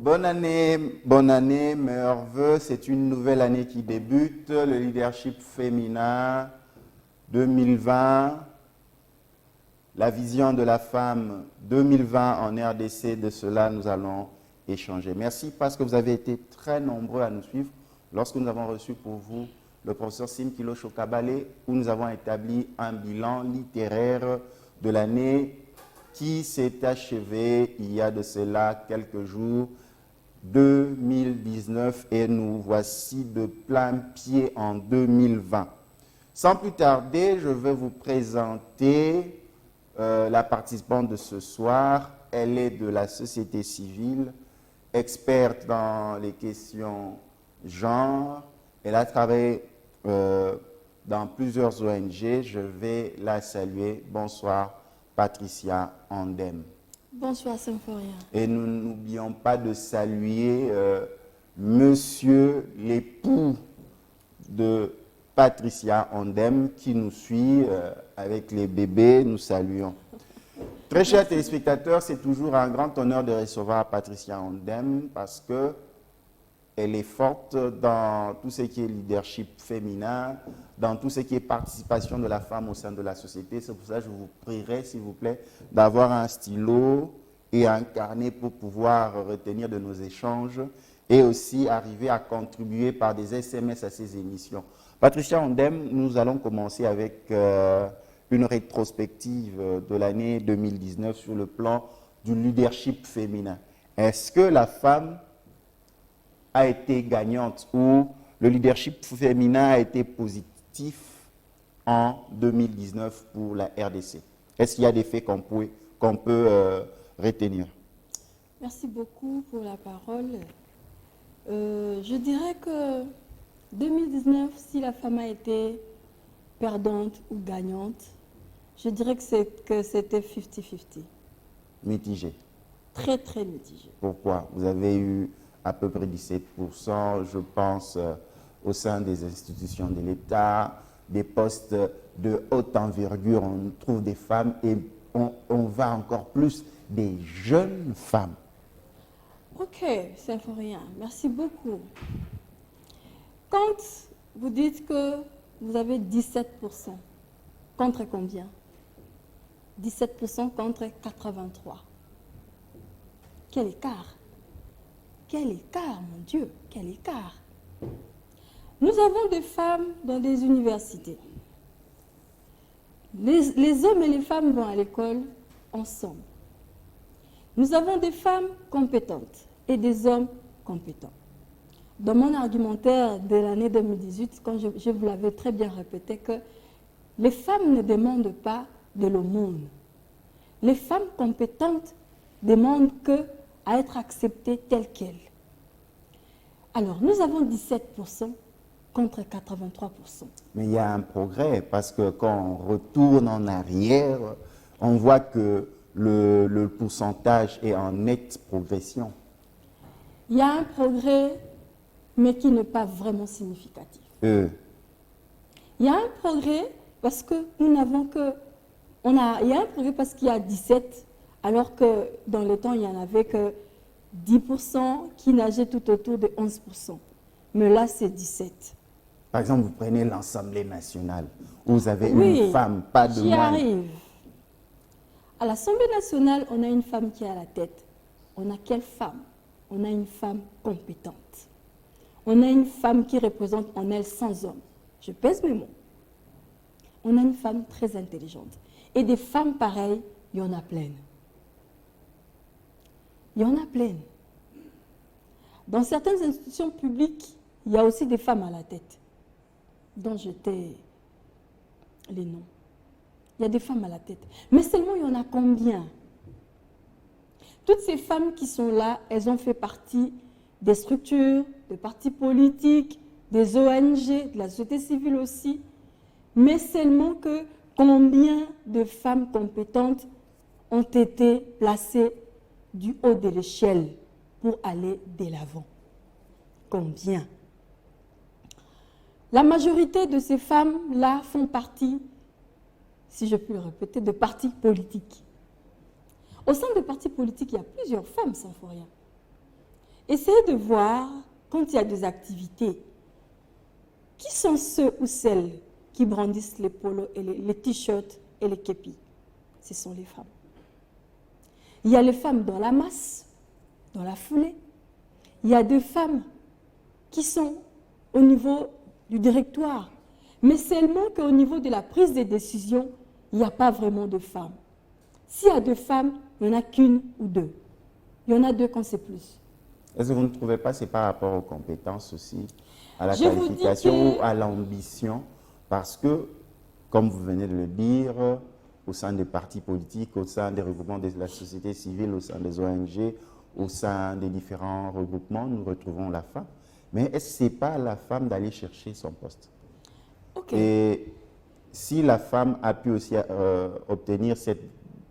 bonne année, meilleurs vœux. C'est une nouvelle année qui débute. Le leadership féminin 2020, la vision de la femme 2020 en RDC. De cela, nous allons échanger. Merci parce que vous avez été très nombreux à nous suivre lorsque nous avons reçu pour vous le professeur Simkilo Chokabale, où nous avons établi un bilan littéraire de l'année qui s'est achevé il y a de cela quelques jours, 2019, et nous voici de plein pied en 2020. Sans plus tarder, je vais vous présenter la participante de ce soir. Elle est de la société civile, experte dans les questions genre. Elle a travaillé dans plusieurs ONG. Je vais la saluer. Bonsoir, Patricia Ondem. Bonsoir, Symphoria. Et nous n'oublions pas de saluer monsieur l'époux de Patricia Ondem qui nous suit avec les bébés. Nous saluons. Très chers téléspectateurs, c'est toujours un grand honneur de recevoir Patricia Ondem parce que elle est forte dans tout ce qui est leadership féminin, dans tout ce qui est participation de la femme au sein de la société. C'est pour ça que je vous prierai, s'il vous plaît, d'avoir un stylo et un carnet pour pouvoir retenir de nos échanges et aussi arriver à contribuer par des SMS à ces émissions. Patricia Ondem, nous allons commencer avec une rétrospective de l'année 2019 sur le plan du leadership féminin. Est-ce que la femme a été gagnante ou le leadership féminin a été positif en 2019 pour la RDC? Est-ce qu'il y a des faits qu'on peut retenir? Merci beaucoup pour la parole. Je dirais que 2019, si la femme a été perdante ou gagnante, je dirais que c'était 50-50. Mitigé. Très, très mitigé. Pourquoi? Vous avez eu à peu près 17%, je pense, au sein des institutions de l'État, des postes de haute envergure, on trouve des femmes et on va encore plus des jeunes femmes. Ok, Symphorien, merci beaucoup. Quand vous dites que vous avez 17%, contre combien? 17% contre 83%. Quel écart! Quel écart, mon Dieu, quel écart! Nous avons des femmes dans des universités. Les hommes et les femmes vont à l'école ensemble. Nous avons des femmes compétentes et des hommes compétents. Dans mon argumentaire de l'année 2018, quand je vous l'avais très bien répété, que les femmes ne demandent pas de l'aumône. Les femmes compétentes demandent à être acceptées telles quelles. Alors, nous avons 17% contre 83%. Mais il y a un progrès parce que quand on retourne en arrière, on voit que le pourcentage est en nette progression. Il y a un progrès, mais qui n'est pas vraiment significatif. Il y a un progrès parce que nous n'avons que... il y a un progrès parce qu'il y a 17, alors que dans le temps, il n'y en avait que 10% qui nageaient tout autour de 11%. Mais là, c'est 17. Par exemple, vous prenez l'Assemblée nationale, où vous avez une femme, pas de j'y moins. arrive. À l'Assemblée nationale, on a une femme qui est à la tête. On a quelle femme? On a une femme compétente. On a une femme qui représente en elle 100 hommes. Je pèse mes mots. On a une femme très intelligente. Et des femmes pareilles, il y en a plein. Il y en a plein. Dans certaines institutions publiques, il y a aussi des femmes à la tête, dont je tais les noms. Il y a des femmes à la tête. Mais seulement, il y en a combien? Toutes ces femmes qui sont là, elles ont fait partie des structures, des partis politiques, des ONG, de la société civile aussi. Mais seulement que combien de femmes compétentes ont été placées du haut de l'échelle pour aller de l'avant? Combien? La majorité de ces femmes-là font partie, si je puis le répéter, de partis politiques. Au sein des partis politiques, il y a plusieurs femmes, Symphoria. essayez de voir, quand il y a des activités, qui sont ceux ou celles qui brandissent les polos, et les t-shirts et les képis? Ce sont les femmes. Il y a les femmes dans la masse, dans la foulée. Il y a des femmes qui sont au niveau du directoire. Mais seulement qu'au niveau de la prise des décisions, il n'y a pas vraiment de femmes. S'il y a deux femmes, il n'y en a qu'une ou deux. Il y en a deux quand c'est plus. Est-ce que vous ne trouvez pas que c'est par rapport aux compétences aussi, à la qualification ou à l'ambition? Parce que, comme vous venez de le dire, au sein des partis politiques, au sein des regroupements de la société civile, au sein des ONG, au sein des différents regroupements, nous retrouvons la femme. Mais est-ce que ce n'est pas à la femme d'aller chercher son poste? Et si la femme a pu aussi obtenir cette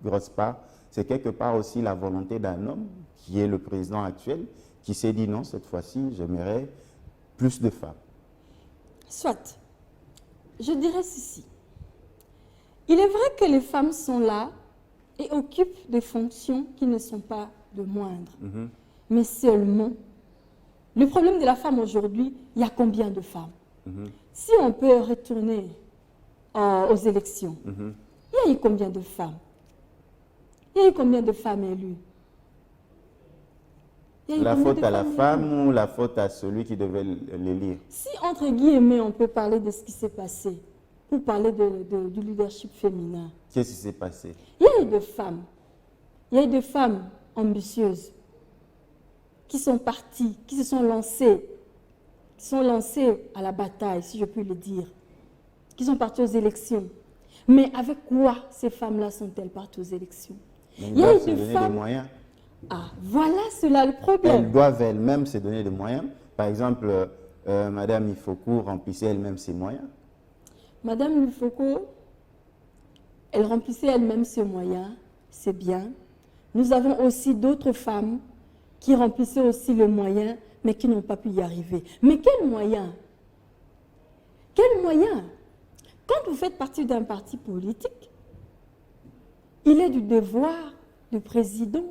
grosse part, c'est quelque part aussi la volonté d'un homme, qui est le président actuel, qui s'est dit non, cette fois-ci, j'aimerais plus de femmes. Soit. Je dirais ceci. Il est vrai que les femmes sont là et occupent des fonctions qui ne sont pas de moindres. Mais seulement, le problème de la femme aujourd'hui, il y a combien de femmes? Si on peut retourner aux élections, il y a eu combien de femmes? Il y a eu combien de femmes élues? La faute à la femme ou la faute à celui qui devait l'élire? Si, entre guillemets, on peut parler de ce qui s'est passé, pour parler du leadership féminin. Qu'est-ce qui s'est passé? Il y a eu des femmes. Il y a eu des femmes ambitieuses qui sont parties, qui se sont lancées, à la bataille, si je puis le dire, qui sont parties aux élections. Mais avec quoi ces femmes-là sont-elles parties aux élections? Mais il y a eu des femmes... des moyens. Ah, voilà cela le problème. Elles doivent elles-mêmes se donner des moyens. Par exemple, Madame Ifoko remplissait elle-même ses moyens. Madame Ifoko, elle remplissait elle-même ses moyens, c'est bien. Nous avons aussi d'autres femmes qui remplissaient aussi le moyen, mais qui n'ont pas pu y arriver. Mais quel moyen? Quel moyen? Quand vous faites partie d'un parti politique, il est du devoir du président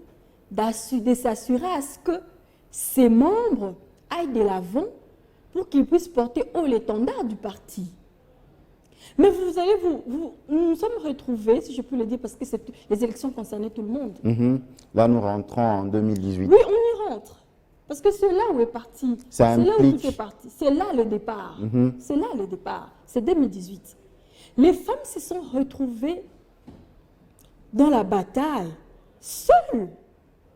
de s'assurer à ce que ses membres aillent de l'avant pour qu'ils puissent porter haut l'étendard du parti. Mais vous allez nous nous sommes retrouvés, si je peux le dire, parce que les élections concernaient tout le monde. Là, nous rentrons en 2018. Oui, on y rentre. Parce que c'est là où est parti. C'est là où tout est parti. C'est là le départ. C'est là le départ. C'est 2018. Les femmes se sont retrouvées dans la bataille, seules,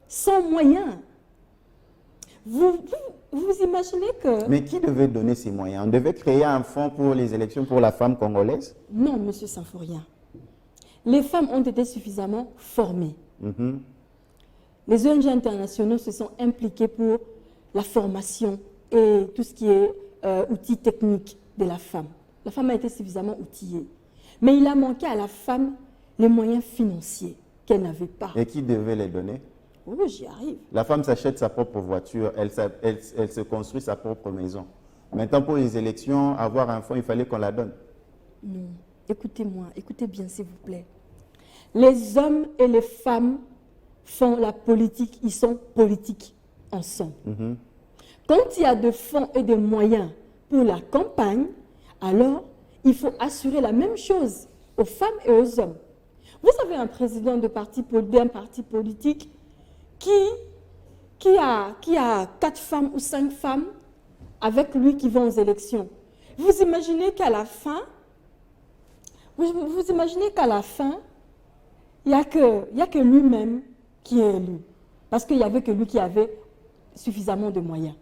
sans moyens. Vous imaginez que... Mais qui devait donner ces moyens? On devait créer un fonds pour les élections pour la femme congolaise? Non, monsieur Symphorien. Les femmes ont été suffisamment formées. Les ONG internationaux se sont impliqués pour la formation et tout ce qui est outils techniques de la femme. La femme a été suffisamment outillée. Mais il a manqué à la femme les moyens financiers qu'elle n'avait pas. Et qui devait les donner? Oh, j'y arrive. La femme s'achète sa propre voiture, elle se construit sa propre maison. Maintenant, pour les élections, avoir un fonds, il fallait qu'on la donne. Non, écoutez-moi, écoutez bien s'il vous plaît. Les hommes et les femmes font la politique, ils sont politiques ensemble. Quand il y a des fonds et des moyens pour la campagne, alors il faut assurer la même chose aux femmes et aux hommes. Vous avez un président d'un parti politique qui a 4 femmes ou 5 femmes avec lui qui vont aux élections. Vous imaginez qu'à la fin, il n'y a que lui-même qui est élu. Parce qu'il n'y avait que lui qui avait suffisamment de moyens.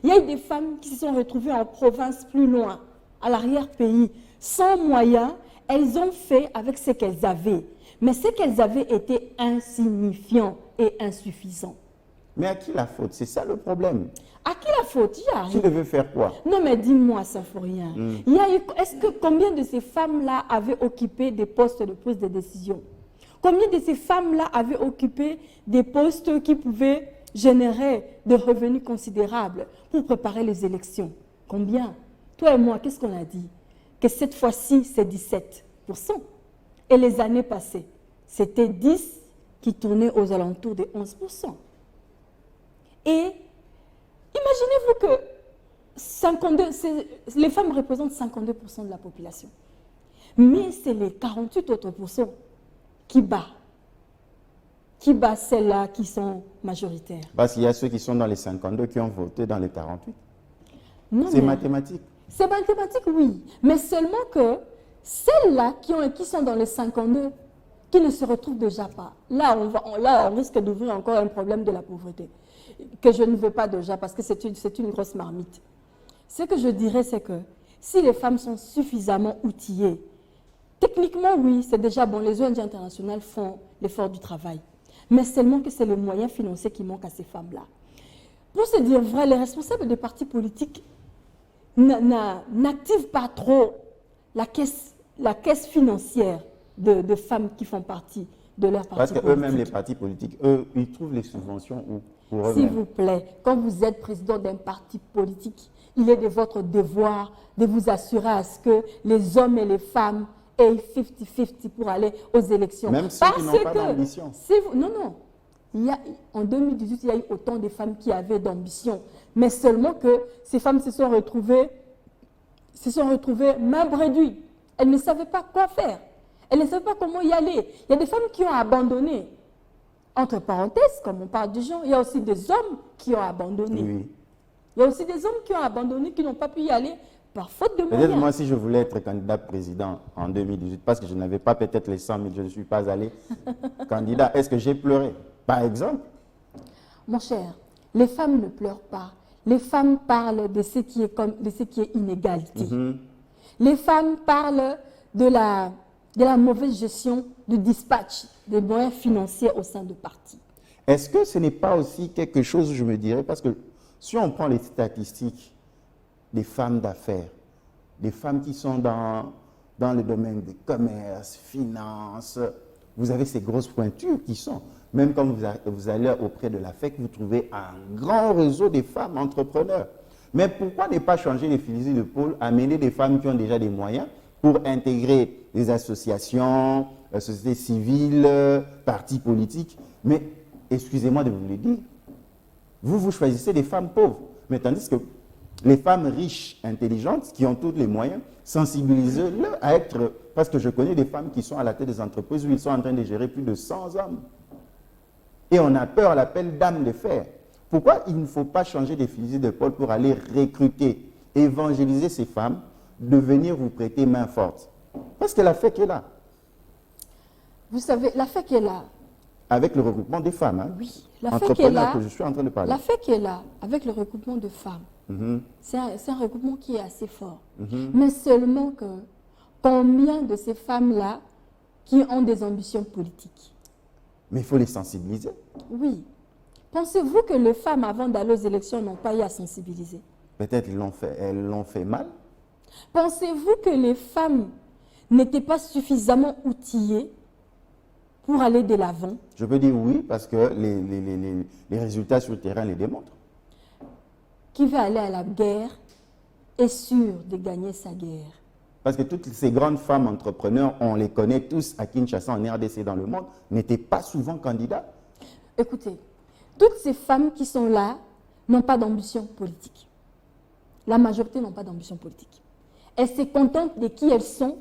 Il y a eu des femmes qui se sont retrouvées en province plus loin, à l'arrière-pays, sans moyens. Elles ont fait avec ce qu'elles avaient. Mais ce qu'elles avaient était insignifiant et insuffisant. Mais à qui la faute? C'est ça le problème. À qui la faute? J'y arrive. Qui devait faire quoi? Non, mais dis-moi, Symphorien. Est-ce que combien de ces femmes-là avaient occupé des postes de prise de décision? Combien de ces femmes-là avaient occupé des postes qui pouvaient générer des revenus considérables pour préparer les élections? Combien? Toi et moi, qu'est-ce qu'on a dit? Que cette fois-ci, c'est 17%. Et les années passées, c'était 10 qui tournaient aux alentours de 11%. Et imaginez-vous que 52, les femmes représentent 52% de la population. Mais c'est les 48 autres pourcents qui battent celles-là qui sont majoritaires. Parce qu'il y a ceux qui sont dans les 52 qui ont voté dans les 48. Non, c'est mathématique. C'est mathématique, oui. Mais seulement que celles-là qui sont dans les 52, qui ne se retrouvent déjà pas, là, on risque d'ouvrir encore un problème de la pauvreté, que je ne veux pas déjà parce que c'est une grosse marmite. Ce que je dirais, c'est que si les femmes sont suffisamment outillées, techniquement, oui, c'est déjà bon, les ONG internationales font l'effort du travail. Mais seulement que c'est les moyens financiers qui manquent à ces femmes-là. Pour se dire vrai, les responsables des partis politiques n'activent pas trop la caisse financière de femmes qui font partie de leur parti politique. Parce qu'eux-mêmes, les partis politiques, eux, ils trouvent les subventions où pour eux-mêmes. S'il vous plaît, quand vous êtes président d'un parti politique, il est de votre devoir de vous assurer à ce que les hommes et les femmes aient 50-50 pour aller aux élections. Même ceux qui n'ont pas d'ambition. Non. En 2018, il y a eu autant de femmes qui avaient d'ambition. Mais seulement que ces femmes se sont retrouvées main réduite. Elles ne savaient pas quoi faire. Elles ne savaient pas comment y aller. Il y a des femmes qui ont abandonné. Entre parenthèses, comme on parle de gens, il y a aussi des hommes qui ont abandonné. Oui. Il y a aussi des hommes qui ont abandonné, qui n'ont pas pu y aller par faute de moyens. Peut-être moi, si je voulais être candidat président en 2018, parce que je n'avais pas peut-être les 100 000, je ne suis pas allé candidat, est-ce que j'ai pleuré, par exemple? Mon cher, les femmes ne pleurent pas. Les femmes parlent de ce qui est inégalité. Les femmes parlent de la mauvaise gestion du dispatch des moyens financiers au sein de partis. Est-ce que ce n'est pas aussi quelque chose, je me dirais, parce que si on prend les statistiques des femmes d'affaires, des femmes qui sont dans le domaine du commerce, finance, vous avez ces grosses pointures qui sont, même quand vous allez auprès de la FEC, vous trouvez un grand réseau de femmes entrepreneurs. Mais pourquoi ne pas changer les fusils de pôle, amener des femmes qui ont déjà des moyens pour intégrer les associations, la société civile, partis politiques? Mais excusez-moi de vous le dire, vous choisissez des femmes pauvres, mais tandis que les femmes riches, intelligentes, qui ont tous les moyens, sensibilisez-les à être... Parce que je connais des femmes qui sont à la tête des entreprises où ils sont en train de gérer plus de 100 hommes. Et on a peur, on l'appelle dame de fer. Pourquoi il ne faut pas changer des fusils d'épaule pour aller recruter, évangéliser ces femmes, de venir vous prêter main forte? Parce que la FEC est là. Vous savez, la FEC est là. Avec le regroupement des femmes. Hein? Oui, la FEC est là. Que je suis en train de parler. La FEC est là, avec le regroupement de femmes. C'est un regroupement qui est assez fort. Mais seulement que combien de ces femmes-là qui ont des ambitions politiques? Mais il faut les sensibiliser. Oui. Pensez-vous que les femmes, avant d'aller aux élections, n'ont pas eu à sensibiliser? Peut-être elles l'ont fait mal. Pensez-vous que les femmes n'étaient pas suffisamment outillées pour aller de l'avant? Je peux dire oui, parce que les résultats sur le terrain les démontrent. Qui veut aller à la guerre est sûr de gagner sa guerre. Parce que toutes ces grandes femmes entrepreneurs, on les connaît tous à Kinshasa, en RDC, dans le monde, n'étaient pas souvent candidats. Écoutez, toutes ces femmes qui sont là n'ont pas d'ambition politique. La majorité n'ont pas d'ambition politique. Elles se contentent de qui elles sont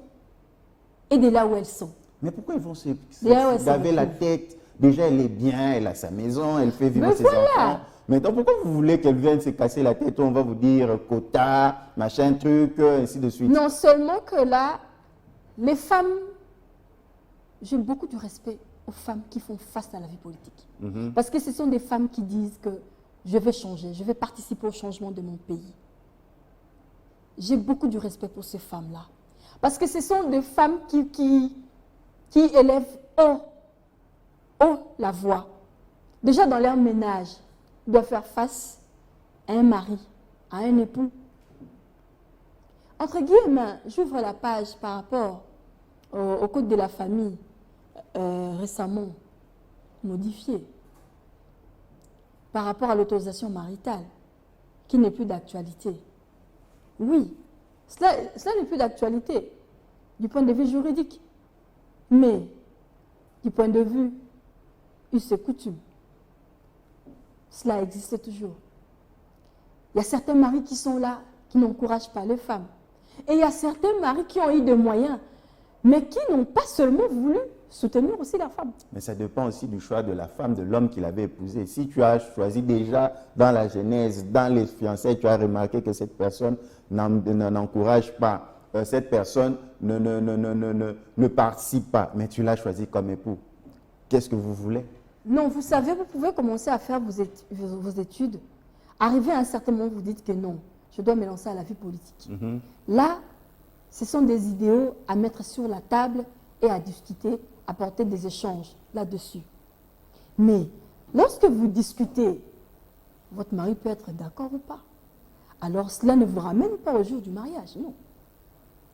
et de là où elles sont. Mais pourquoi ils vont se laver la tête? Déjà, elle est bien, elle a sa maison, elle fait vivre ses enfants. Maintenant, pourquoi vous voulez qu'elle vienne se casser la tête? On va vous dire quota, machin, truc, ainsi de suite. Non seulement que là, les femmes, j'ai beaucoup de respect aux femmes qui font face à la vie politique. Parce que ce sont des femmes qui disent que je vais changer, je vais participer au changement de mon pays. J'ai beaucoup de respect pour ces femmes-là. Parce que ce sont des femmes qui élèvent haut la voix. Déjà dans leur ménage, ils doivent faire face à un mari, à un époux. Entre guillemets, j'ouvre la page par rapport au code de la famille récemment modifié, par rapport à l'autorisation maritale, qui n'est plus d'actualité. Oui, cela n'est plus d'actualité du point de vue juridique, mais du point de vue us et coutumes. cela existe toujours. Il y a certains maris qui sont là, qui n'encouragent pas les femmes. Et il y a certains maris qui ont eu des moyens, mais qui n'ont pas seulement voulu soutenir aussi la femme. Mais ça dépend aussi du choix de la femme, de l'homme qu'il avait épousé. Si tu as choisi déjà dans la genèse, dans les fiançailles, tu as remarqué que cette personne n'encourage pas, cette personne ne participe pas, mais tu l'as choisi comme époux. Qu'est-ce que vous voulez? Non, vous savez, vous pouvez commencer à faire vos études. Arrivé à un certain moment, vous dites que non, je dois me lancer à la vie politique. Là, ce sont des idéaux à mettre sur la table et à discuter, à porter des échanges là-dessus. Mais lorsque vous discutez, votre mari peut être d'accord ou pas. Alors cela ne vous ramène pas au jour du mariage, non.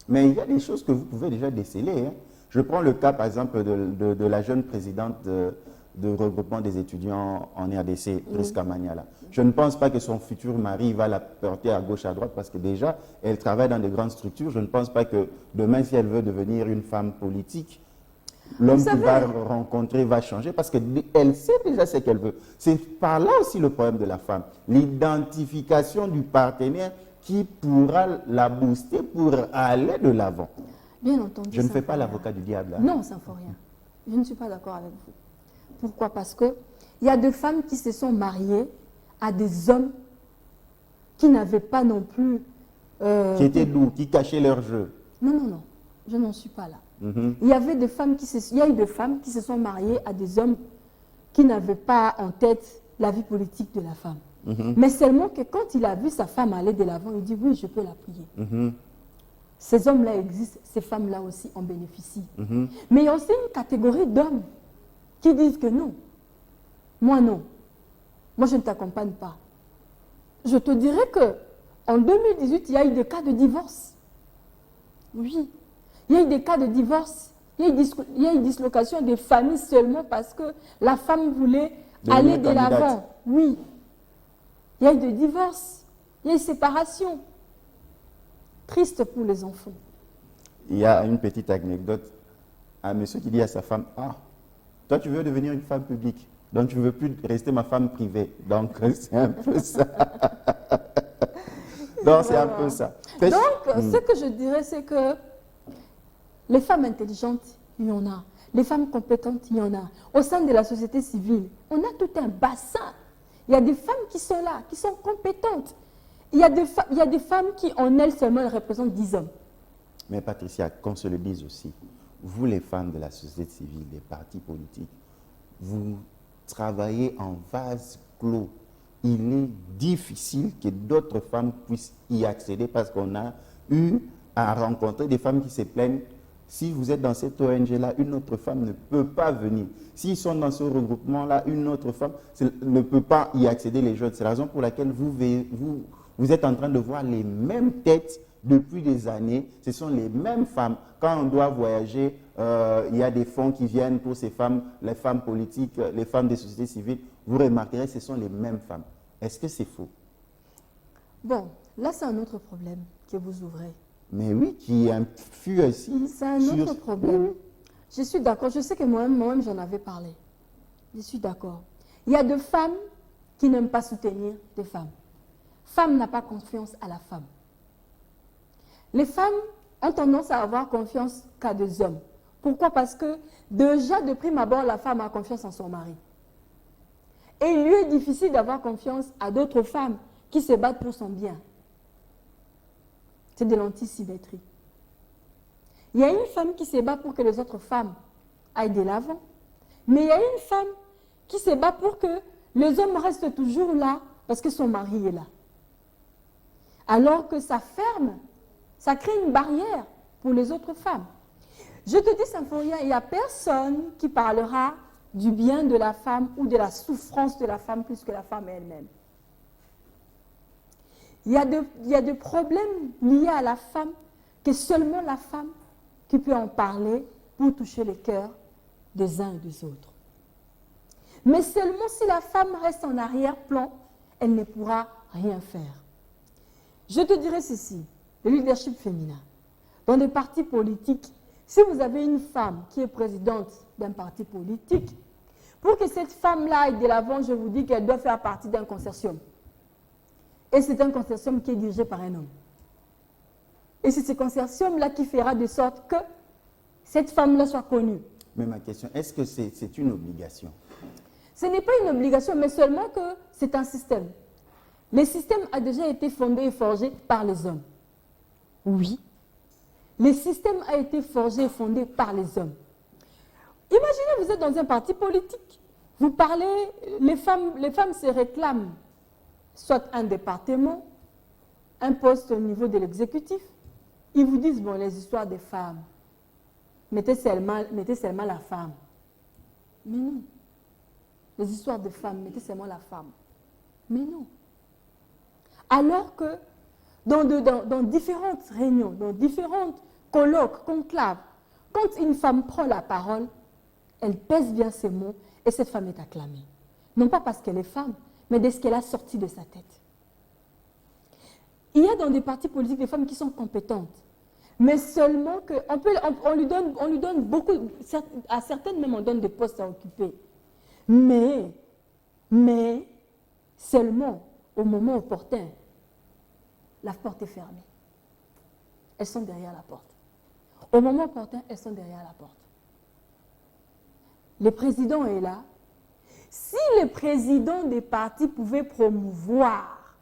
Mais il y a des choses que vous pouvez déjà déceler. Hein. Je prends le cas, par exemple, de la jeune présidente de regroupement des étudiants en RDC, Priska Maniala. Je ne pense pas que son futur mari va la porter à gauche, à droite, parce que déjà, elle travaille dans de grandes structures. Je ne pense pas que demain, si elle veut devenir une femme politique, l'homme qu'il va rencontrer va changer, parce qu'elle sait déjà ce qu'elle veut. C'est par là aussi le problème de la femme. L'identification du partenaire qui pourra la booster pour aller de l'avant. Bien entendu. Je ne fais pas l'avocat du diable. Hein. Non, ça ne faut rien. Je ne suis pas d'accord avec vous. Pourquoi? Parce qu'il y a des femmes qui se sont mariées à des hommes qui n'avaient pas non plus... qui étaient doux, qui cachaient leur jeu. Non, non, non. Je n'en suis pas là. Il y a eu des femmes qui se sont mariées à des hommes qui n'avaient pas en tête la vie politique de la femme. Mais seulement que quand il a vu sa femme aller de l'avant, il dit oui, je peux la prier. Ces hommes-là existent, ces femmes-là aussi en bénéficient. Mais il y a aussi une catégorie d'hommes qui disent que non. Moi, non. Moi, je ne t'accompagne pas. Je te dirais que en 2018, il y a eu des cas de divorce. Oui. Il y a eu des cas de divorce. Il y a eu dislocation des familles seulement parce que la femme voulait aller de l'avant. Oui. Il y a eu des divorces. Il y a eu séparation. Triste pour les enfants. Il y a une petite anecdote. Un monsieur qui dit à sa femme, ah, toi tu veux devenir une femme publique, donc tu ne veux plus rester ma femme privée. Donc c'est un peu ça. Donc c'est un peu ça. Donc ce que je dirais, c'est que les femmes intelligentes, il y en a. Les femmes compétentes, il y en a. Au sein de la société civile, on a tout un bassin. Il y a des femmes qui sont là, qui sont compétentes. Il y a des femmes qui, en elles seulement, elles représentent 10 hommes. Mais Patricia, qu'on se le dise aussi, vous les femmes de la société civile, des partis politiques, vous travaillez en vase clos. Il est difficile que d'autres femmes puissent y accéder parce qu'on a eu à rencontrer des femmes qui se plaignent. Si vous êtes dans cette ONG-là, une autre femme ne peut pas venir. S'ils sont dans ce regroupement-là, une autre femme ne peut pas y accéder, les jeunes. C'est la raison pour laquelle vous êtes en train de voir les mêmes têtes depuis des années. Ce sont les mêmes femmes. Quand on doit voyager, il y a des fonds qui viennent pour ces femmes, les femmes politiques, les femmes des sociétés civiles. Vous remarquerez, ce sont les mêmes femmes. Est-ce que c'est faux? Bon, là c'est un autre problème que vous ouvrez. Mais oui, qui influe aussi. C'est un autre problème. Je suis d'accord. Je sais que moi-même j'en avais parlé. Je suis d'accord. Il y a des femmes qui n'aiment pas soutenir des femmes. Femme n'a pas confiance à la femme. Les femmes ont tendance à avoir confiance qu'à des hommes. Pourquoi? Parce que déjà de prime abord, la femme a confiance en son mari. Et il lui est difficile d'avoir confiance à d'autres femmes qui se battent pour son bien. C'est de l'antisymétrie. Il y a une femme qui se bat pour que les autres femmes aillent de l'avant. Mais il y a une femme qui se bat pour que les hommes restent toujours là parce que son mari est là. Alors que ça ferme, ça crée une barrière pour les autres femmes. Je te dis, Symphonia, il n'y a personne qui parlera du bien de la femme ou de la souffrance de la femme plus que la femme elle-même. Il y a des problèmes liés à la femme que seulement la femme qui peut en parler pour toucher les cœurs des uns et des autres. Mais seulement si la femme reste en arrière-plan, elle ne pourra rien faire. Je te dirais ceci, le leadership féminin. Dans des partis politiques, si vous avez une femme qui est présidente d'un parti politique, Pour que cette femme-là aille de l'avant, je vous dis qu'elle doit faire partie d'un consortium. Et c'est un consortium qui est dirigé par un homme. Et c'est ce consortium-là qui fera de sorte que cette femme-là soit connue. Mais ma question, est-ce que c'est une obligation? Ce n'est pas une obligation, mais seulement que c'est un système. Le système a déjà été fondé et forgé par les hommes. Oui. Le système a été forgé et fondé par les hommes. Imaginez, vous êtes dans un parti politique. Vous parlez, les femmes se réclament soit un département, un poste au niveau de l'exécutif. Ils vous disent, bon, les histoires des femmes, mettez seulement la femme. Mais non. Les histoires de femmes, mettez seulement la femme. Mais non. Alors que dans différentes réunions, dans différentes colloques, conclaves, quand une femme prend la parole, elle pèse bien ses mots et cette femme est acclamée. Non pas parce qu'elle est femme, mais de ce qu'elle a sorti de sa tête. Il y a dans des partis politiques des femmes qui sont compétentes, mais seulement qu'on lui donne beaucoup, à certaines même on donne des postes à occuper. Mais seulement au moment opportun, la porte est fermée. Elles sont derrière la porte. Au moment opportun, elles sont derrière la porte. Le président est là. Si le président des partis pouvait promouvoir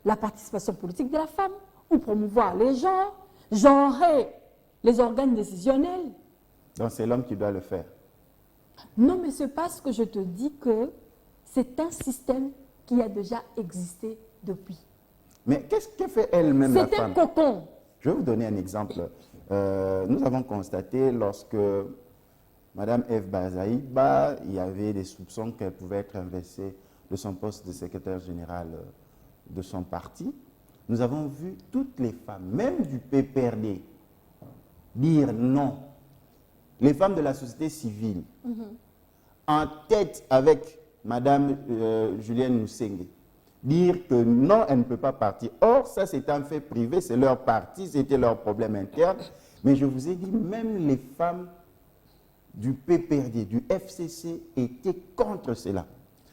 la participation politique de la femme, ou promouvoir les genres, genrer les organes décisionnels. Donc c'est l'homme qui doit le faire. Non, mais c'est parce que je te dis que c'est un système qui a déjà existé depuis. Mais qu'est-ce que fait elle-même la femme? C'est un cocon. Je vais vous donner un exemple. Nous avons constaté lorsque Mme Eve Bazaïba, il y avait des soupçons qu'elle pouvait être inversée de son poste de secrétaire général de son parti. Nous avons vu toutes les femmes, même du PPRD, dire non. Les femmes de la société civile, en tête avec Mme Julienne Moussenge, dire que non, elle ne peut pas partir. Or, ça c'est un fait privé, c'est leur parti, c'était leur problème interne. Mais je vous ai dit, même les femmes du PPRD, du FCC étaient contre cela.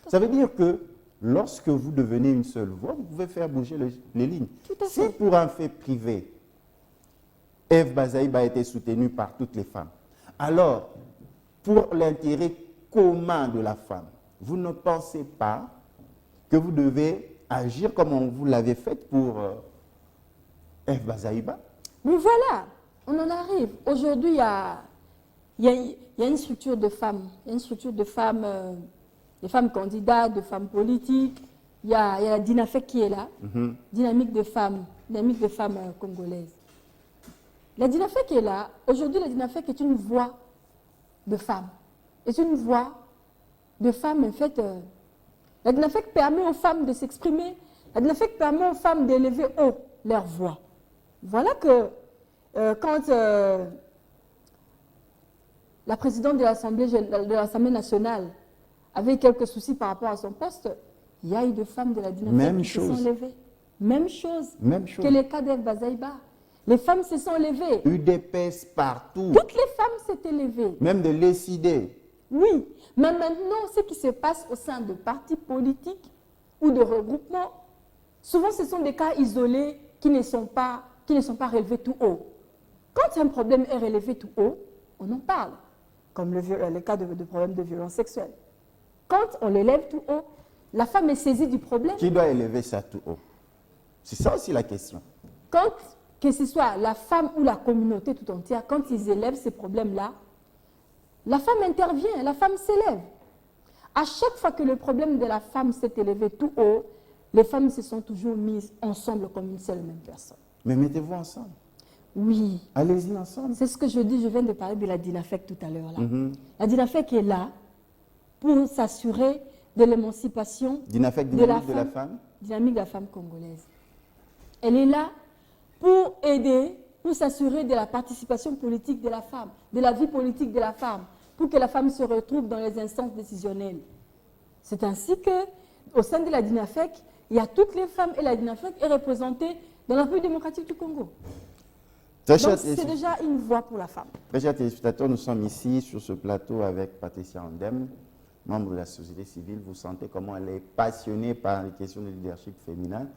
Ça veut dire que lorsque vous devenez une seule voix, vous pouvez faire bouger les lignes. C'est pour un fait privé. Eve Bazaïba a été soutenue par toutes les femmes. Alors, pour l'intérêt commun de la femme, vous ne pensez pas que vous devez agir comme on vous l'avait fait pour Eve Bazaïba? Mais voilà, on en arrive. Aujourd'hui, il y a une structure de femmes. Il y a une structure de femmes, des femmes candidates, de femmes politiques. Il y a la DINAFEC qui est là, dynamique de femmes congolaises. La DINAFEC est là. Aujourd'hui, la DINAFEC est une voix de femmes. C'est une voix de femmes, en fait. La DINAFEC permet aux femmes de s'exprimer. La DINAFEC permet aux femmes d'élever haut leur voix. Voilà que quand la présidente de l'Assemblée nationale avait quelques soucis par rapport à son poste, il y a eu des femmes de la DINAFEC qui se sont levées. Même chose que le cas d'Eve Bazaïba. Les femmes se sont levées. UDPS partout. Toutes les femmes s'étaient levées. Même de l'ECD. Oui, mais maintenant, ce qui se passe au sein de partis politiques ou de regroupements, souvent ce sont des cas isolés qui ne sont pas relevés tout haut. Quand un problème est relevé tout haut, on en parle, comme le cas de problème de violence sexuelle. Quand on l'élève tout haut, la femme est saisie du problème. Qui doit élever ça tout haut? C'est ça aussi la question. Quand, que ce soit la femme ou la communauté tout entière, quand ils élèvent ces problèmes-là, la femme intervient, la femme s'élève. À chaque fois que le problème de la femme s'est élevé tout haut, les femmes se sont toujours mises ensemble comme une seule et même personne. Mais mettez-vous ensemble. Oui. Allez-y ensemble. C'est ce que je dis, je viens de parler de la DINAFEC tout à l'heure. La DINAFEC est là pour s'assurer de l'émancipation de la femme. Dynamique de la femme congolaise. Elle est là pour aider, pour s'assurer de la participation politique de la femme, de la vie politique de la femme, pour que la femme se retrouve dans les instances décisionnelles. C'est ainsi qu'au sein de la DINAFEC, il y a toutes les femmes et la DINAFEC est représentée dans la République démocratique du Congo. Donc c'est déjà une voix pour la femme. Très chers téléspectateurs, nous sommes ici sur ce plateau avec Patricia Ondem. membre de la société civile, vous sentez comment elle est passionnée par les questions de leadership féminin.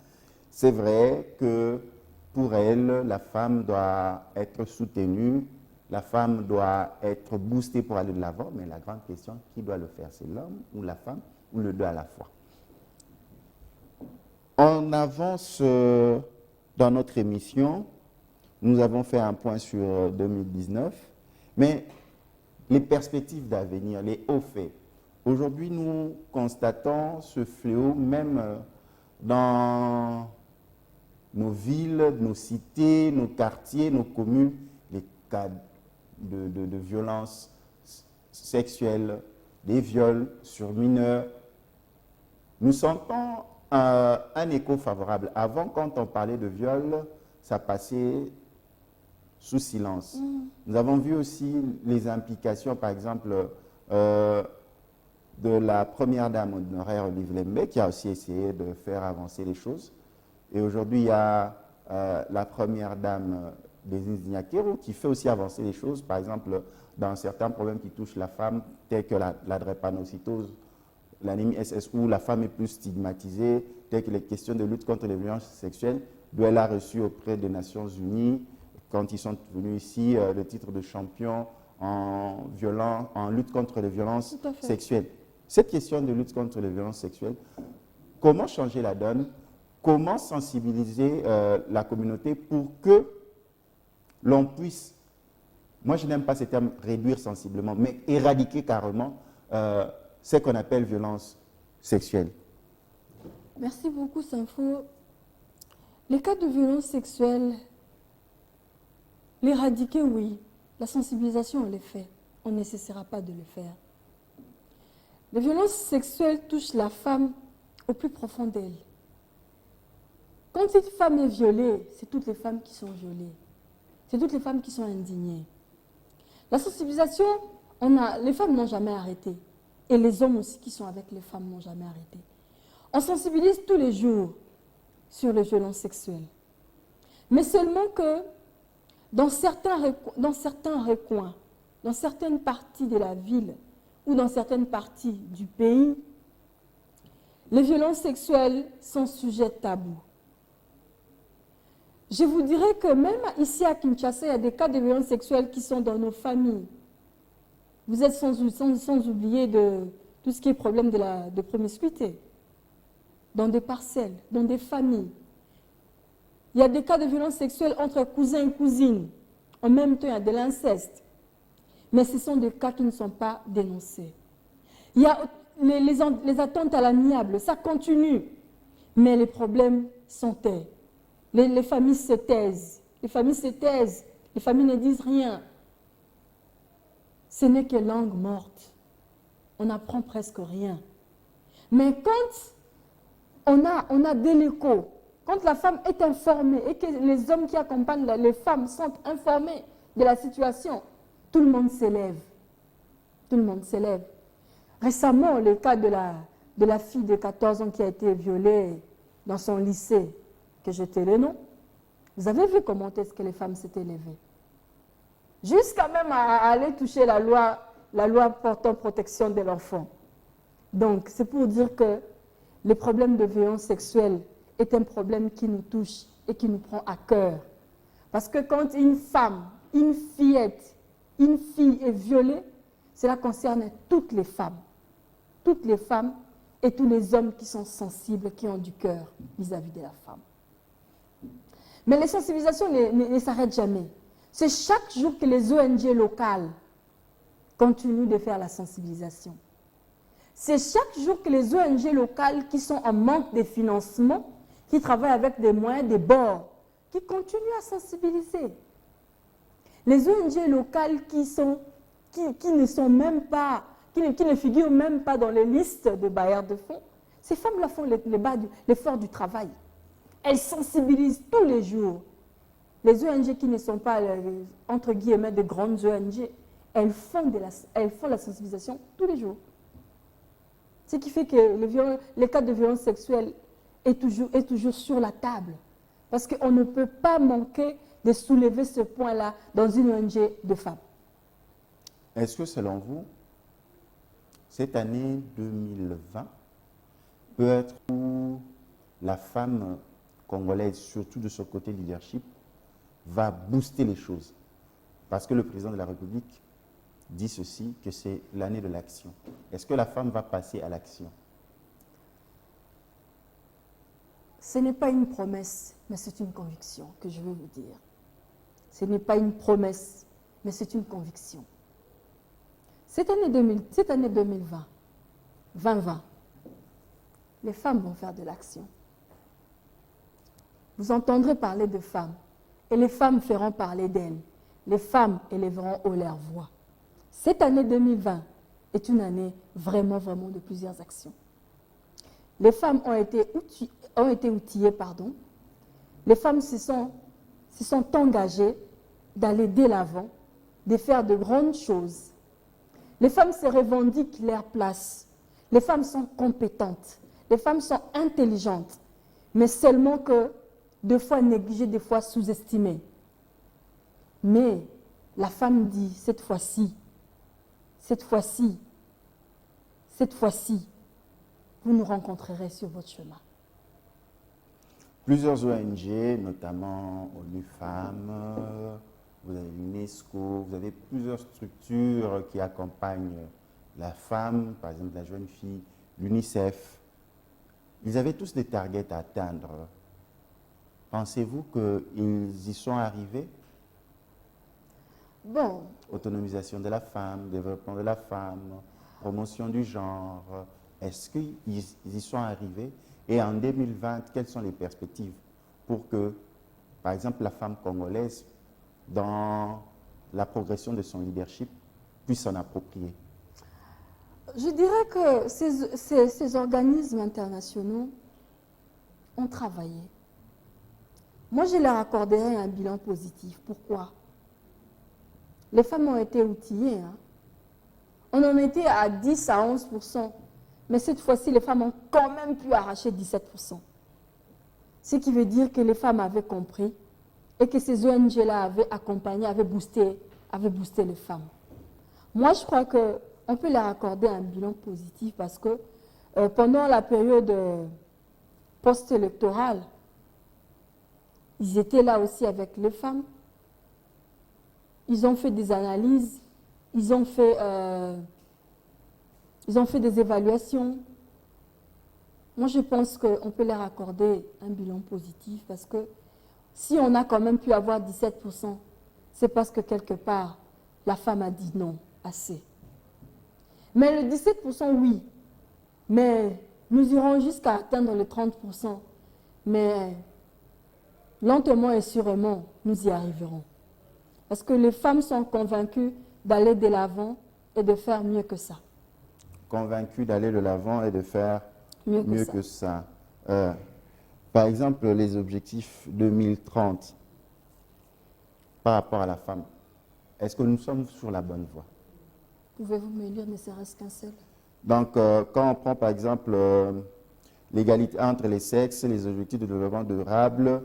C'est vrai que pour elle, la femme doit être soutenue, la femme doit être boostée pour aller de l'avant, mais la grande question, qui doit le faire? C'est l'homme ou la femme ou les deux à la fois? On avance dans notre émission. Nous avons fait un point sur 2019, mais les perspectives d'avenir, les hauts faits. Aujourd'hui, nous constatons ce fléau même dans nos villes, nos cités, nos quartiers, nos communes, les cas de violences sexuelles, des viols sur mineurs. Nous sentons un écho favorable. Avant, quand on parlait de viol, ça passait sous silence. Nous avons vu aussi les implications, par exemple, de la première dame honoraire Olive Lembe, qui a aussi essayé de faire avancer les choses. Et aujourd'hui, il y a la première dame Denise Nyakero qui fait aussi avancer les choses, par exemple, dans certains problèmes qui touchent la femme, tels que la drépanocytose, l'anémie SS, où la femme est plus stigmatisée, telles que les questions de lutte contre les violences sexuelles, d'où elle a reçu auprès des Nations Unies, quand ils sont venus ici, le titre de champion en lutte contre les violences sexuelles. Cette question de lutte contre les violences sexuelles, comment changer la donne? Comment sensibiliser la communauté pour que l'on puisse, moi je n'aime pas ce terme réduire sensiblement, mais éradiquer carrément ce qu'on appelle violence sexuelle? Merci beaucoup, Sanfo. Les cas de violence sexuelle, l'éradiquer, oui. La sensibilisation, on les fait. On n'essaiera pas de le faire. Les violences sexuelles touchent la femme au plus profond d'elle. Quand une femme est violée, c'est toutes les femmes qui sont violées. C'est toutes les femmes qui sont indignées. La sensibilisation, les femmes n'ont jamais arrêté. Et les hommes aussi qui sont avec les femmes n'ont jamais arrêté. On sensibilise tous les jours sur les violences sexuelles. Mais seulement que dans certains recoins, dans certaines parties de la ville ou dans certaines parties du pays, les violences sexuelles sont sujets tabous. Je vous dirais que même ici à Kinshasa, il y a des cas de violences sexuelles qui sont dans nos familles. Vous êtes sans oublier de tout ce qui est problème de promiscuité, dans des parcelles, dans des familles. Il y a des cas de violences sexuelles entre cousins et cousines. En même temps, il y a de l'inceste. Mais ce sont des cas qui ne sont pas dénoncés. Il y a les attentes à l'amiable, ça continue. Mais les problèmes sont tels. Les familles se taisent. Les familles se taisent. Les familles ne disent rien. Ce n'est que langue morte. On n'apprend presque rien. Mais quand on a de l'écho, quand la femme est informée et que les hommes qui accompagnent les femmes sont informés de la situation, tout le monde s'élève. Tout le monde s'élève. Récemment, le cas de la fille de 14 ans qui a été violée dans son lycée, que j'étais le nom, vous avez vu comment est-ce que les femmes s'étaient levées. Jusqu'à même à aller toucher la loi portant protection de l'enfant. Donc, c'est pour dire que le problème de violence sexuelle est un problème qui nous touche et qui nous prend à cœur. Parce que quand une fille est violée, cela concerne toutes les femmes et tous les hommes qui sont sensibles, qui ont du cœur vis-à-vis de la femme. Mais les sensibilisations ne s'arrêtent jamais. C'est chaque jour que les ONG locales continuent de faire la sensibilisation. C'est chaque jour que les ONG locales qui sont en manque de financement, qui travaillent avec des moyens de bord, qui continuent à sensibiliser. Les ONG locales qui ne sont même pas, qui ne figurent même pas dans les listes de bailleurs de fonds, ces femmes-là font l'effort du travail. Elles sensibilisent tous les jours. Les ONG qui ne sont pas, entre guillemets, de grandes ONG, elles font la sensibilisation tous les jours. Ce qui fait que les cas de violence sexuelle est toujours sur la table. Parce qu'on ne peut pas manquer de soulever ce point-là dans une ONG de femmes. Est-ce que selon vous, cette année 2020 peut être où la femme congolaise, surtout de ce côté leadership, va booster les choses. Parce que le président de la République dit ceci, que c'est l'année de l'action. Est-ce que la femme va passer à l'action? Ce n'est pas une promesse, mais c'est une conviction que je veux vous dire. Ce n'est pas une promesse, mais c'est une conviction. Cette année 2020, les femmes vont faire de l'action. Vous entendrez parler de femmes, et les femmes feront parler d'elles. Les femmes élèveront haut leur voix. Cette année 2020 est une année vraiment de plusieurs actions. Les femmes ont été outillées. Les femmes se sont engagées d'aller de l'avant, de faire de grandes choses. Les femmes se revendiquent leur place. Les femmes sont compétentes. Les femmes sont intelligentes. Mais seulement que, des fois négligées, des fois sous-estimées. Mais la femme dit, cette fois-ci, vous nous rencontrerez sur votre chemin. Plusieurs ONG, notamment ONU Femmes, vous avez l'UNESCO, vous avez plusieurs structures qui accompagnent la femme, par exemple la jeune fille, l'UNICEF. Ils avaient tous des targets à atteindre. Pensez-vous qu'ils y sont arrivés? Bon. Autonomisation de la femme, développement de la femme, promotion du genre. Est-ce qu'ils y sont arrivés? Et en 2020, quelles sont les perspectives pour que, par exemple, la femme congolaise, dans la progression de son leadership, puisse s'en approprier? Je dirais que ces organismes internationaux ont travaillé. Moi, je leur accorderais un bilan positif. Pourquoi? Les femmes ont été outillées. On en était à 10 à 11%. Mais cette fois-ci, les femmes ont quand même pu arracher 17%. Ce qui veut dire que les femmes avaient compris et que ces ONG-là avaient accompagné, avaient boosté les femmes. Moi, je crois qu'on peut leur accorder un bilan positif parce que pendant la période post-électorale, ils étaient là aussi avec les femmes. Ils ont fait des analyses, ils ont fait des évaluations. Moi, je pense qu'on peut leur accorder un bilan positif parce que si on a quand même pu avoir 17%, c'est parce que quelque part, la femme a dit non, assez. Mais le 17%, oui. Mais nous irons jusqu'à atteindre le 30%. Mais lentement et sûrement, nous y arriverons. Parce que les femmes sont convaincues d'aller de l'avant et de faire mieux que ça. Convaincues d'aller de l'avant et de faire mieux que ça. Par exemple, les objectifs 2030 par rapport à la femme, est-ce que nous sommes sur la bonne voie? Pouvez-vous me lire ne serait-ce qu'un seul? Donc, quand on prend par exemple l'égalité entre les sexes, les objectifs de développement durable,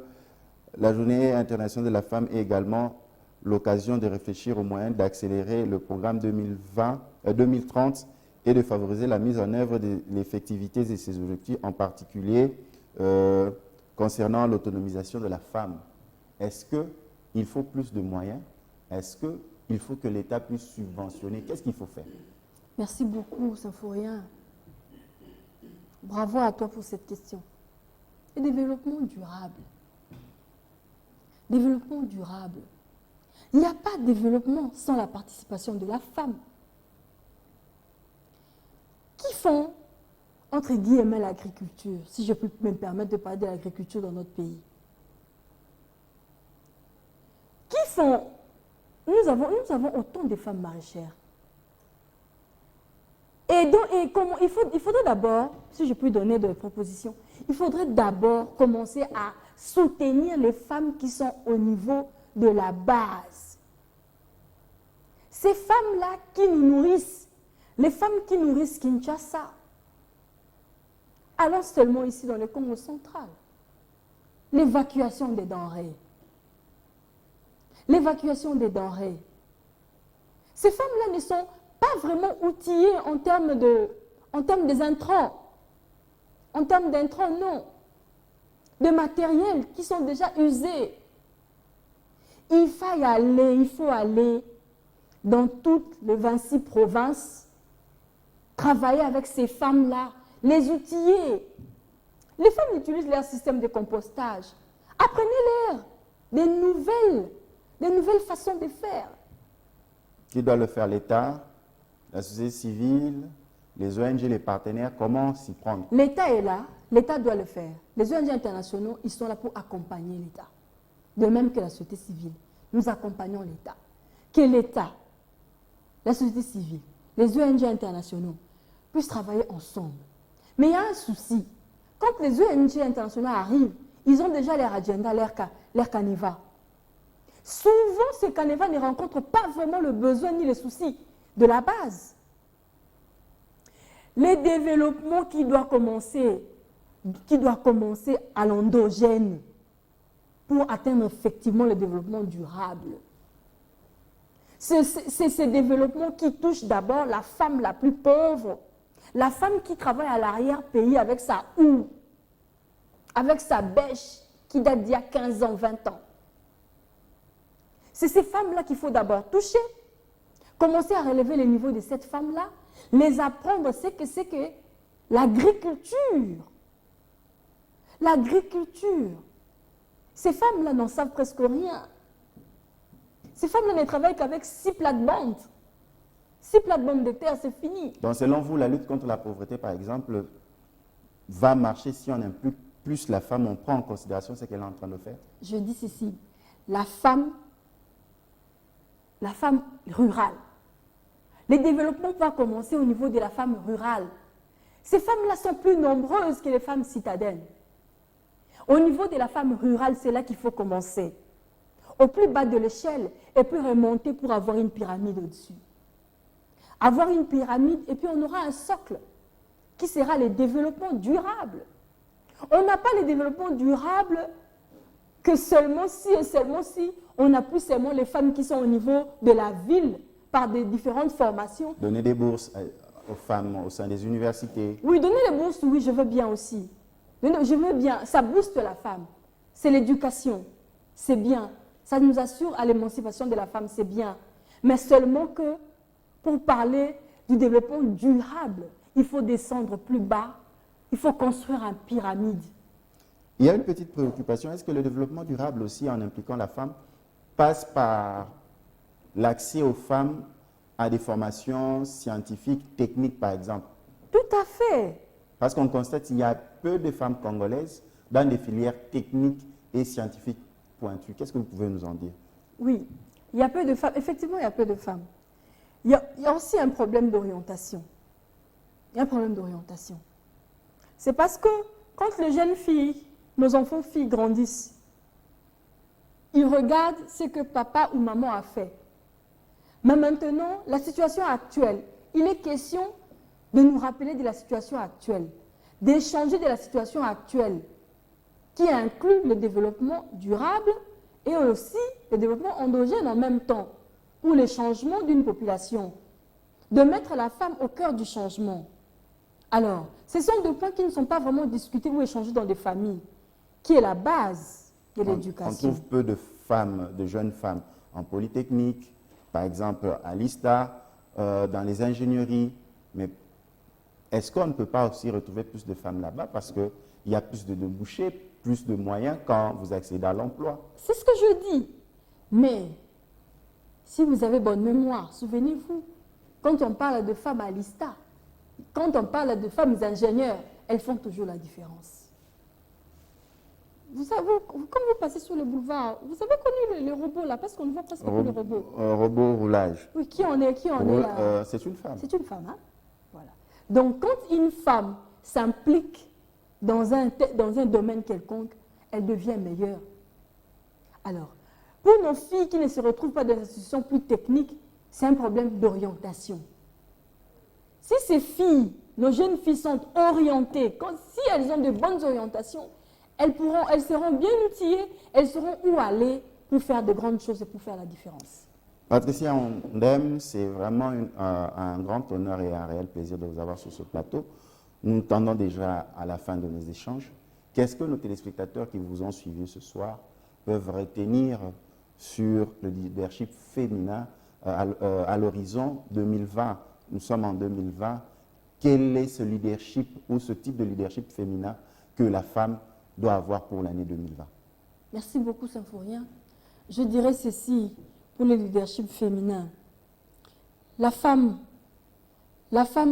la journée internationale de la femme est également l'occasion de réfléchir aux moyens d'accélérer le programme 2030 et de favoriser la mise en œuvre de l'effectivité de ces objectifs, en particulier concernant l'autonomisation de la femme. Est-ce qu'il faut plus de moyens? Est-ce qu'il faut que l'État puisse subventionner? Qu'est-ce qu'il faut faire? Merci beaucoup, Symphorien. Bravo à toi pour cette question. Et développement durable. Développement durable. Il n'y a pas de développement sans la participation de la femme. Qui font, entre guillemets, l'agriculture, si je peux me permettre de parler de l'agriculture dans notre pays? Qui font? Nous avons autant de femmes maraîchères. Il faudrait d'abord, si je peux donner des propositions, il faudrait d'abord commencer à soutenir les femmes qui sont au niveau de la base. Ces femmes-là qui nous nourrissent, les femmes qui nourrissent Kinshasa, allons seulement ici dans le Congo central. L'évacuation des denrées. L'évacuation des denrées. Ces femmes-là ne sont pas vraiment outillés en termes des intrants. En termes d'intrants, non. De matériel qui sont déjà usés. Il faut aller dans toutes les 26 provinces, travailler avec ces femmes-là, les outiller. Les femmes utilisent leur système de compostage. Apprenez-leur des nouvelles façons de faire. Qui doit le faire? L'État, la société civile, les ONG, les partenaires, comment s'y prendre? L'État est là, l'État doit le faire. Les ONG internationaux, ils sont là pour accompagner l'État. De même que la société civile. Nous accompagnons l'État. Que l'État, la société civile, les ONG internationaux puissent travailler ensemble. Mais il y a un souci. Quand les ONG internationaux arrivent, ils ont déjà leur agenda, leur canevas. Souvent, ces canevas ne rencontrent pas vraiment le besoin ni les soucis de la base. Les développements qui doivent commencer à l'endogène pour atteindre effectivement le développement durable. C'est ces développements qui touchent d'abord la femme la plus pauvre, la femme qui travaille à l'arrière-pays avec sa houe, avec sa bêche qui date d'il y a 15 ans, 20 ans. C'est ces femmes-là qu'il faut d'abord toucher, commencer à relever le niveau de cette femme-là, les apprendre ce que c'est que l'agriculture. L'agriculture. Ces femmes-là n'en savent presque rien. Ces femmes-là ne travaillent qu'avec 6 plates-bandes. 6 plates-bandes de terre, c'est fini. Donc, selon vous, la lutte contre la pauvreté, par exemple, va marcher si on implique plus la femme, on prend en considération ce qu'elle est en train de faire? Je dis ceci, la femme rurale. Les développements vont commencer au niveau de la femme rurale. Ces femmes-là sont plus nombreuses que les femmes citadines. Au niveau de la femme rurale, c'est là qu'il faut commencer. Au plus bas de l'échelle, et puis remonter pour avoir une pyramide au-dessus. Avoir une pyramide, et puis on aura un socle qui sera le développement durable. On n'a pas le développement durable que seulement si et seulement si on appuie seulement les femmes qui sont au niveau de la ville par des différentes formations. Donner des bourses aux femmes au sein des universités. Oui, donner les bourses, oui, je veux bien aussi. Je veux bien, ça booste la femme. C'est l'éducation, c'est bien. Ça nous assure à l'émancipation de la femme, c'est bien. Mais seulement que pour parler du développement durable, il faut descendre plus bas, il faut construire une pyramide. Il y a une petite préoccupation. Est-ce que le développement durable aussi, en impliquant la femme, passe par l'accès aux femmes à des formations scientifiques, techniques, par exemple? Tout à fait. Parce qu'on constate qu'il y a peu de femmes congolaises dans des filières techniques et scientifiques pointues. Qu'est-ce que vous pouvez nous en dire? Oui, il y a peu de femmes. Effectivement, il y a peu de femmes. Il y a aussi un problème d'orientation. Il y a un problème d'orientation. C'est parce que quand les jeunes filles, nos enfants filles grandissent, ils regardent ce que papa ou maman a fait. Mais maintenant, la situation actuelle, il est question de nous rappeler de la situation actuelle, d'échanger de la situation actuelle, qui inclut le développement durable et aussi le développement endogène en même temps, pour le changement d'une population, de mettre la femme au cœur du changement. Alors, ce sont des points qui ne sont pas vraiment discutés ou échangés dans des familles, qui est la base de l'éducation. On trouve peu de femmes, de jeunes femmes en polytechnique, par exemple à l'ISTA, dans les ingénieries, mais est-ce qu'on ne peut pas aussi retrouver plus de femmes là-bas parce qu'il y a plus de débouchés, plus de moyens quand vous accédez à l'emploi? C'est ce que je dis. Mais, si vous avez bonne mémoire, souvenez-vous, quand on parle de femmes à l'ISTA, quand on parle de femmes ingénieurs, elles font toujours la différence. Vous savez, quand vous passez sur le boulevard, vous avez connu les robots là, parce qu'on ne voit presque plus les robots. Robot roulage. Oui, qui en est là? C'est une femme. C'est une femme, hein? Voilà. Donc, quand une femme s'implique dans un domaine quelconque, elle devient meilleure. Alors, pour nos filles qui ne se retrouvent pas dans des institutions plus techniques, c'est un problème d'orientation. Si ces filles, nos jeunes filles sont orientées, si elles ont de bonnes orientations, elles seront bien outillées, elles sauront où aller pour faire de grandes choses et pour faire la différence. Patricia Ondem, c'est vraiment un grand honneur et un réel plaisir de vous avoir sur ce plateau. Nous tendons déjà à la fin de nos échanges. Qu'est-ce que nos téléspectateurs qui vous ont suivi ce soir peuvent retenir sur le leadership féminin à l'horizon 2020? Nous sommes en 2020. Quel est ce leadership ou ce type de leadership féminin que la femme doit avoir pour l'année 2020? Merci beaucoup, Symphorien. Je dirais ceci pour le leadership féminin. La femme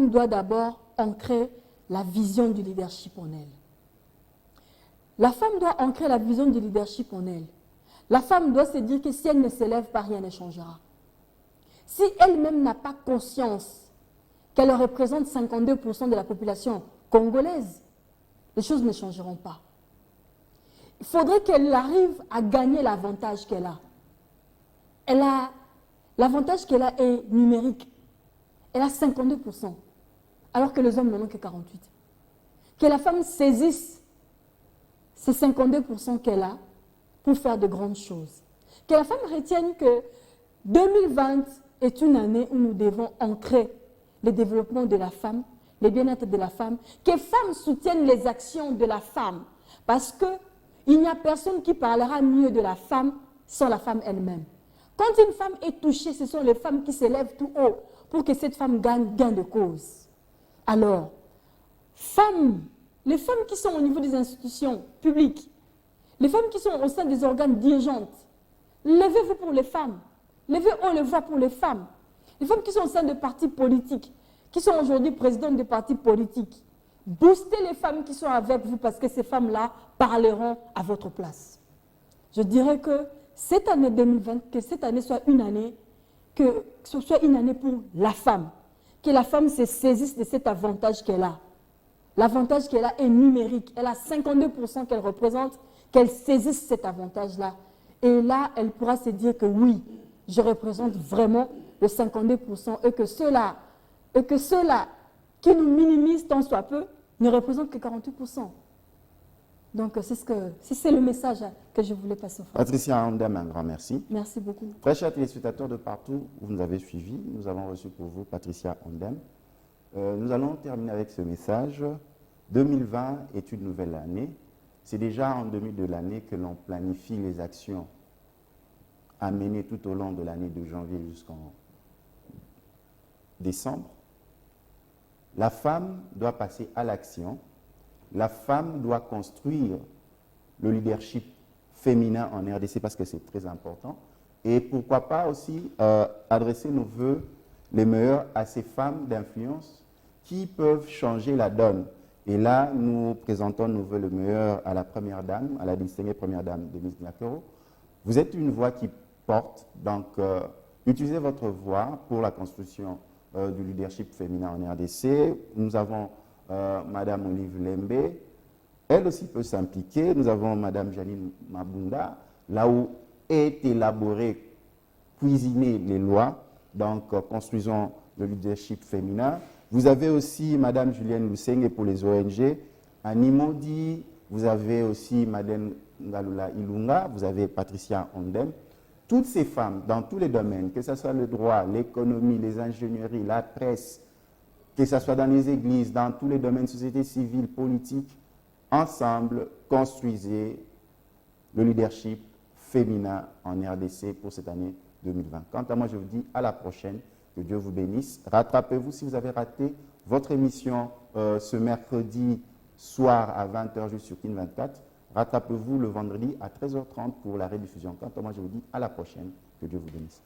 doit d'abord ancrer la vision du leadership en elle. La femme doit ancrer la vision du leadership en elle. La femme doit se dire que si elle ne s'élève pas, rien ne changera. Si elle-même n'a pas conscience qu'elle représente 52% de la population congolaise, les choses ne changeront pas. Il faudrait qu'elle arrive à gagner l'avantage qu'elle a. L'avantage qu'elle a est numérique. Elle a 52%, alors que les hommes n'en ont que 48%. Que la femme saisisse ces 52% qu'elle a pour faire de grandes choses. Que la femme retienne que 2020 est une année où nous devons ancrer le développement de la femme, le bien-être de la femme, que les femmes soutiennent les actions de la femme, parce qu'il n'y a personne qui parlera mieux de la femme sans la femme elle-même. Quand une femme est touchée, ce sont les femmes qui s'élèvent tout haut pour que cette femme gagne gain de cause. Alors, les femmes qui sont au niveau des institutions publiques, les femmes qui sont au sein des organes dirigeantes, levez-vous pour les femmes, levez haut le voix pour les femmes. Les femmes qui sont au sein de partis politiques, qui sont aujourd'hui présidentes de partis politiques, boostez les femmes qui sont avec vous parce que ces femmes-là parleront à votre place. Je dirais que cette année 2020, que cette année soit une année, que ce soit une année pour la femme, que la femme se saisisse de cet avantage qu'elle a. L'avantage qu'elle a est numérique, elle a 52% qu'elle représente, qu'elle saisisse cet avantage-là. Et là, elle pourra se dire que oui, je représente vraiment le 52% et que ceux-là qui nous minimisent tant soit peu ne représentent que 48%. Donc, c'est le message que je voulais passer. Patricia Ondem, un grand merci. Merci beaucoup. Très chers téléspectateurs de partout où vous nous avez suivis, nous avons reçu pour vous Patricia Ondem. Nous allons terminer avec ce message. 2020 est une nouvelle année. C'est déjà en demi de l'année que l'on planifie les actions à mener tout au long de l'année de janvier jusqu'en décembre. La femme doit passer à l'action. La femme doit construire le leadership féminin en RDC parce que c'est très important. Et pourquoi pas aussi adresser nos voeux les meilleurs à ces femmes d'influence qui peuvent changer la donne. Et là, nous présentons nos voeux le meilleur à la première dame, à la distinguée première dame Denise Nyakero. Vous êtes une voix qui porte, donc utilisez votre voix pour la construction du leadership féminin en RDC. Nous avons Madame Olive Lembe, elle aussi peut s'impliquer. Nous avons Madame Janine Mabunda, là où est élaboré, cuisiner les lois. Donc, construisons le leadership féminin. Vous avez aussi Madame Julienne Lusenge pour les ONG, Annie Modi, vous avez aussi Madame Ngalula Ilunga, vous avez Patricia Ondem. Toutes ces femmes, dans tous les domaines, que ce soit le droit, l'économie, les ingénieries, la presse, que ce soit dans les églises, dans tous les domaines, société civile, politique, ensemble, construisez le leadership féminin en RDC pour cette année 2020. Quant à moi, je vous dis à la prochaine. Que Dieu vous bénisse. Rattrapez-vous si vous avez raté votre émission ce mercredi soir à 20h juste sur KIN 24. Rattrapez-vous le vendredi à 13h30 pour la rediffusion. Quant à moi, je vous dis à la prochaine. Que Dieu vous bénisse.